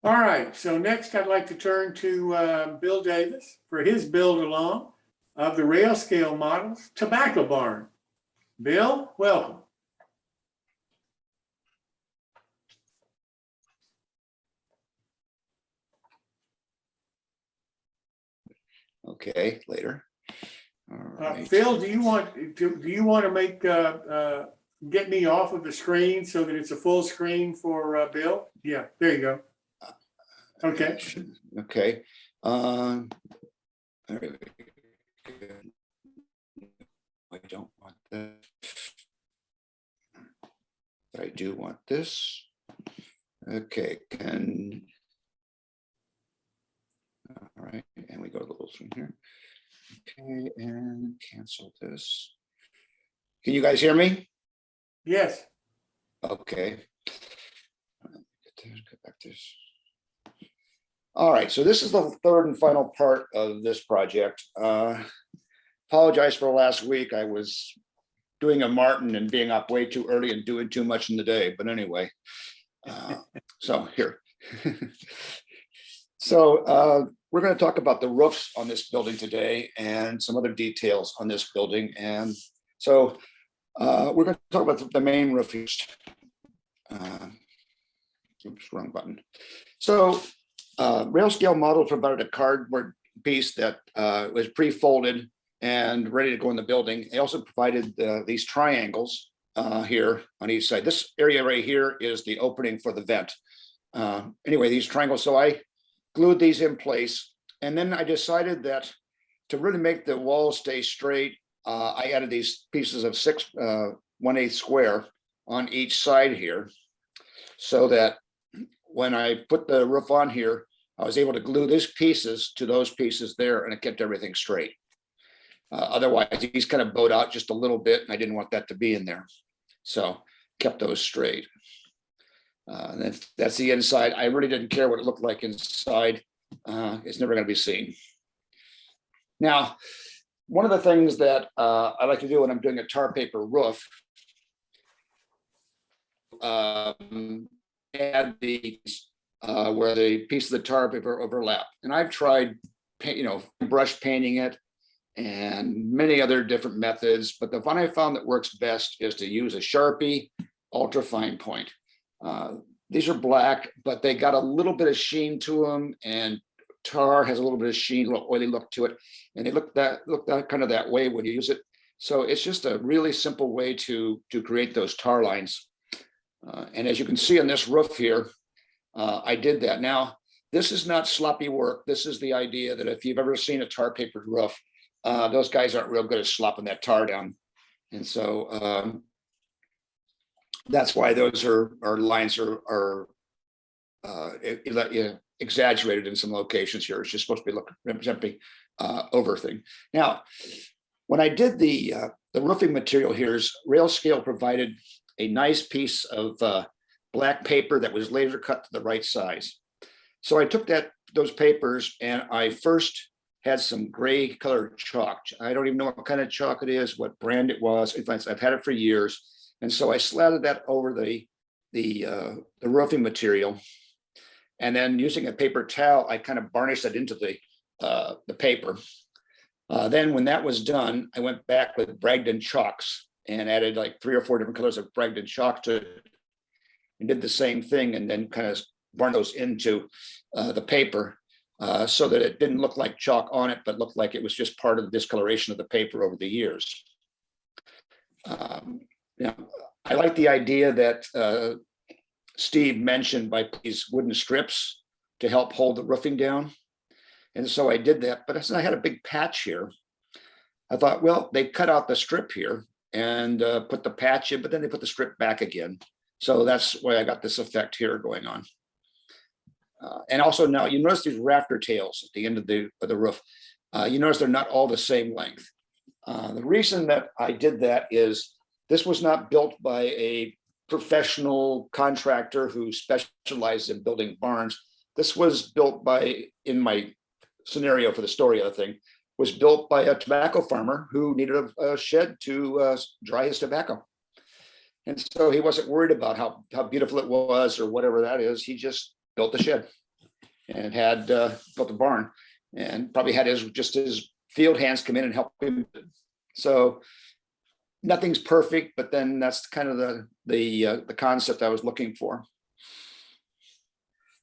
All right, so next I'd like to turn to Bill Davis for his build along of the rail scale models Tobacco Barn. Bill, welcome. Okay, later. All right. Phil, do you want to make get me off of the screen so that it's a full screen for Bill? Yeah, there you go. Okay. Okay. I don't want that, but I do want this. Okay, all right, and we go to the little screen here. Okay, and cancel this. Can you guys hear me? Yes. Okay. Get back to this. All right, so this is the third and final part of this project. Apologize for last week. I was doing a Martin and being up way too early and doing too much in the day. But anyway, so here. So we're going to talk about the roofs on this building today and some other details on this building. And so we're going to talk about the main roof. Oops, wrong button. So rail scale model provided a cardboard piece that was pre-folded and ready to go in the building. They also provided these triangles here on each side. This area right here is the opening for the vent. Anyway, these triangles, so I glued these in place. And then I decided that to really make the walls stay straight, I added these pieces of 6 1/8 square on each side here, so that when I put the roof on here, I was able to glue these pieces to those pieces there, and it kept everything straight. Otherwise, these kind of bowed out just a little bit, and I didn't want that to be in there. So kept those straight. That's the inside. I really didn't care what it looked like inside. It's never going to be seen. Now, one of the things that I like to do when I'm doing a tar paper roof, add these where the piece of the tar paper overlap. And I've tried, brush painting it and many other different methods, but the one I found that works best is to use a Sharpie ultra fine point. These are black, but they got a little bit of sheen to them, and tar has a little bit of sheen, a little oily look to it, and they look kind of that way when you use it. So it's just a really simple way to create those tar lines. And as you can see on this roof here, I did that. Now, this is not sloppy work. This is the idea that if you've ever seen a tar papered roof, those guys aren't real good at slopping that tar down. And so that's why those lines are exaggerated in some locations here. It's just supposed to be representing over thing. Now, when I did the roofing material here, is Rail Scale provided a nice piece of black paper that was laser cut to the right size. So I took those papers and I first had some gray colored chalk. I don't even know what kind of chalk it is, what brand it was. I've had it for years. And so I slathered that over the roofing material. And then using a paper towel, I kind of varnished it into the paper. Then when that was done, I went back with Bragdon chalks and added like 3 or 4 different colors of Bragdon chalk to it and did the same thing, and then kind of burned those into the paper so that it didn't look like chalk on it, but looked like it was just part of the discoloration of the paper over the years. I like the idea that Steve mentioned by these wooden strips to help hold the roofing down. And so I did that, but since I had a big patch here, I thought, well, they cut out the strip here and put the patch in, but then they put the strip back again. So that's why I got this effect here going on. And also now you notice these rafter tails at the end of the roof. You notice they're not all the same length. The reason that I did that is this was not built by a professional contractor who specialized in building barns. This was built by, in my scenario for the story of the thing, was built by a tobacco farmer who needed a shed to dry his tobacco. And so he wasn't worried about how beautiful it was or whatever that is. He just built the shed. and had built a barn, and probably had his field hands come in and help him. So nothing's perfect, but then that's kind of the concept I was looking for.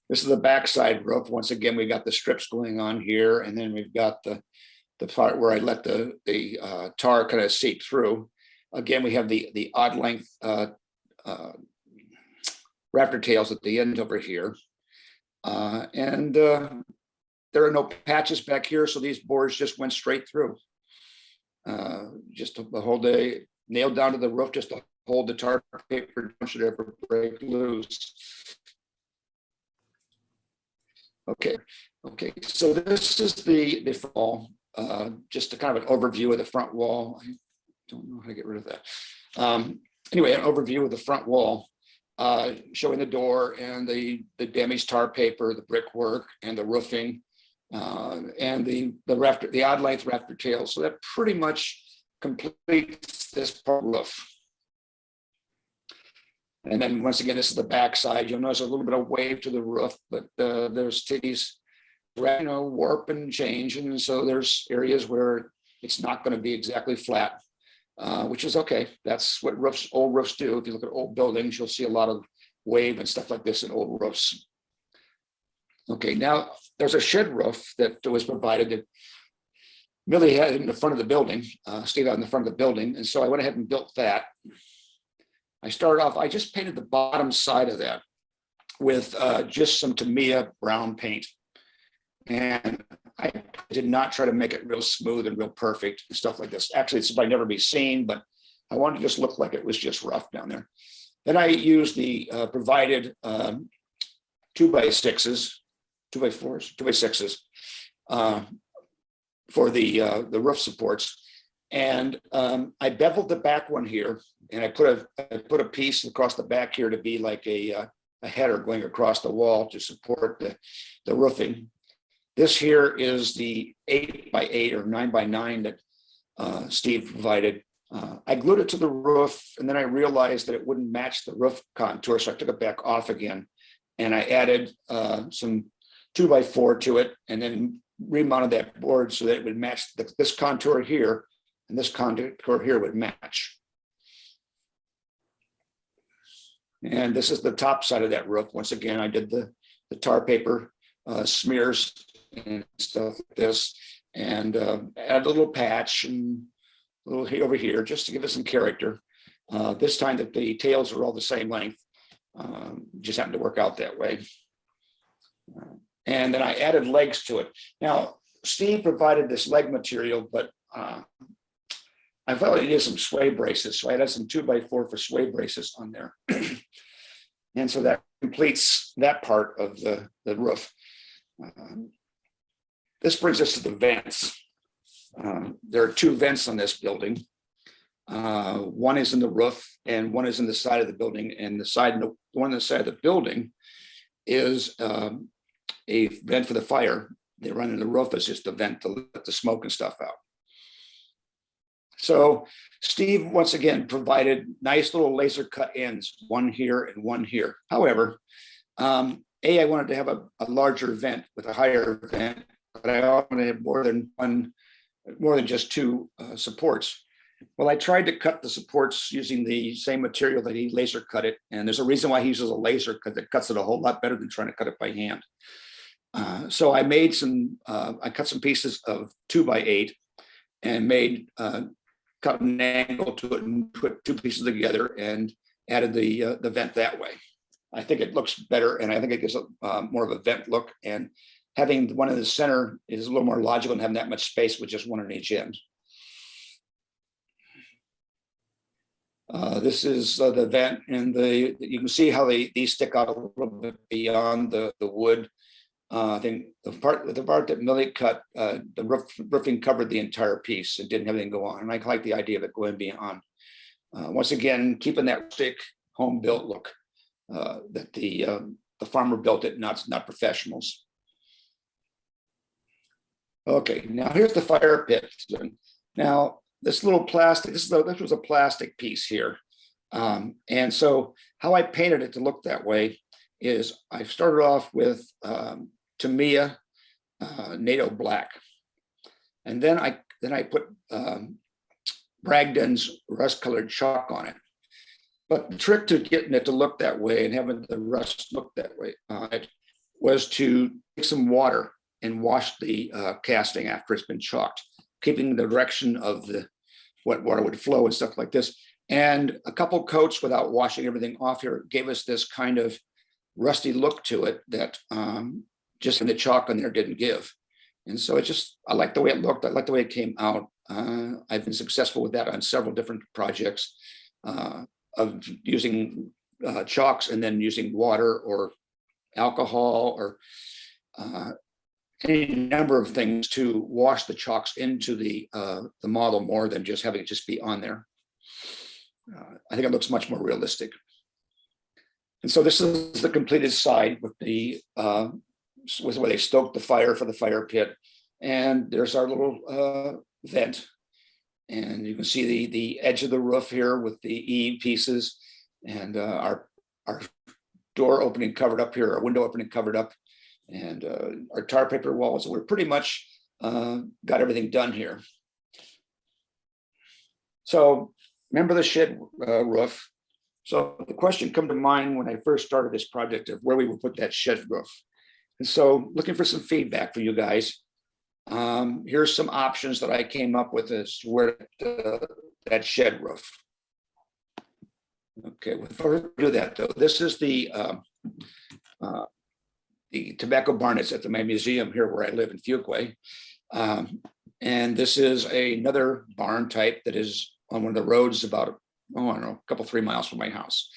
This is the backside roof. Once again, we got the strips going on here, and then we've got the part where I let the tar kind of seep through. Again, we have the odd length rafter tails at the end over here. And there are no patches back here, so these boards just went straight through. Just to hold nailed down to the roof, just to hold the tar paper, don't should ever break loose. Okay, so this is the front wall, just a kind of an overview of the front wall. I don't know how to get rid of that. Anyway, an overview of the front wall, showing the door and the damaged tar paper, the brickwork, and the roofing, and the odd length rafter tails. So that pretty much completes this part of the roof. And then once again, this is the back side. You'll notice a little bit of wave to the roof, but there's these, warp and change. And so there's areas where it's not going to be exactly flat, which is okay. That's what old roofs do. If you look at old buildings, you'll see a lot of wave and stuff like this in old roofs. Okay, now there's a shed roof that was provided that Millie had in the front of the building, stayed out in the front of the building. And so I went ahead and built that. I started off, I just painted the bottom side of that with just some Tamiya brown paint. And I did not try to make it real smooth and real perfect and stuff like this. Actually, it's probably never be seen, but I wanted to just look like it was just rough down there. Then I used the provided 2x6s, 2x4s, 2x6s for the roof supports. And I beveled the back one here, and I put a piece across the back here to be like a header going across the wall to support the roofing. This here is the 8x8 or 9x9 that Steve provided. I glued it to the roof, and then I realized that it wouldn't match the roof contour, so I took it back off again, and I added some 2x4 to it, and then remounted that board so that it would match this contour here, and this contour here would match. And this is the top side of that roof. Once again, I did the tar paper smears and stuff like this, and add a little patch and a little over here just to give it some character. This time that the tails are all the same length, just happened to work out that way. And then I added legs to it. Now, Steve provided this leg material, but I felt I needed some sway braces, so I added some 2x4 for sway braces on there. And so that completes that part of the roof. This brings us to the vents. There are two vents on this building. One is in the roof and one is in the side of the building. And the one on the side of the building is a vent for the fire. They run in the roof as just a vent to let the smoke and stuff out. So Steve, once again, provided nice little laser cut ends, one here and one here. However, I wanted to have a larger vent with a higher vent, but I wanted to have more than just two supports. Well, I tried to cut the supports using the same material that he laser cut it. And there's a reason why he uses a laser, because it cuts it a whole lot better than trying to cut it by hand. So I made I cut some pieces of 2x8 and cut an angle to it and put two pieces together and added the vent that way. I think it looks better, and I think it gives more of a vent look, and having one in the center is a little more logical than having that much space with just one on each end. This is the vent, and you can see how these stick out a little bit beyond the wood. I think the part that Millie cut, the roofing covered the entire piece. It didn't have anything go on, and I like the idea of it going beyond. Once again, keeping that rustic home built look that the farmer built it, not professionals. Okay, now here's the fire pit. Now this little plastic, this was a plastic piece here, and so how I painted it to look that way is I started off with Tamiya NATO black. And then I put Bragdon's rust-colored chalk on it. But the trick to getting it to look that way and having the rust look that way it was to take some water and wash the casting after it's been chalked, keeping the direction of the what water would flow and stuff like this. And a couple coats without washing everything off here gave us this kind of rusty look to it that just in the chalk on there didn't give. And so I like the way it looked. I like the way it came out. I've been successful with that on several different projects of using chalks and then using water or alcohol or any number of things to wash the chalks into the model more than just having it just be on there. I think it looks much more realistic. And so this is the completed side with the where they stoked the fire for the fire pit. And there's our little vent. And you can see the edge of the roof here with the eave pieces and our door opening covered up here, our window opening covered up, and our tar paper walls. So we're pretty much got everything done here. So remember the shed roof. So the question come to mind when I first started this project of where we would put that shed roof. And so looking for some feedback for you guys. Here's some options that I came up with as to where that shed roof. Okay, before we do that though, this is the tobacco barn that's at my museum here where I live in Fuquay. And this is another barn type that is on one of the roads about, I don't know, a couple, 3 miles from my house.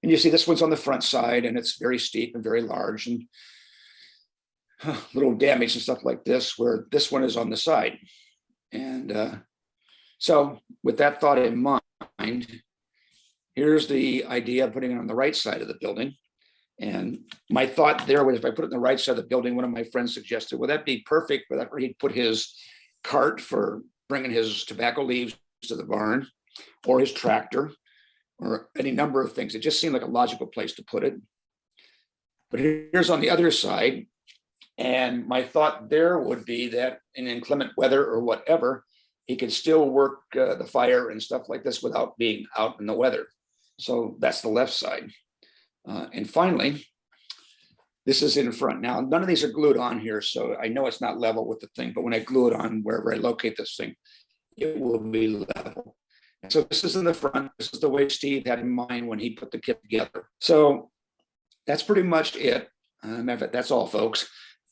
And you see this one's on the front side and it's very steep and very large and little damage and stuff like this, where this one is on the side. And so with that thought in mind, here's the idea of putting it on the right side of the building. And my thought there was if I put it on the right side of the building, one of my friends suggested, well, that'd be perfect, but he'd put his cart for bringing his tobacco leaves to the barn or his tractor or any number of things. It just seemed like a logical place to put it. But here's on the other side. And my thought there would be that in inclement weather or whatever, he could still work the fire and stuff like this without being out in the weather. So that's the left side. And finally, this is in front. Now, none of these are glued on here, so I know it's not level with the thing, but when I glue it on wherever I locate this thing, it will be level. And so this is in the front. This is the way Steve had in mind when he put the kit together. So that's pretty much it. Matter of fact, that's all, folks.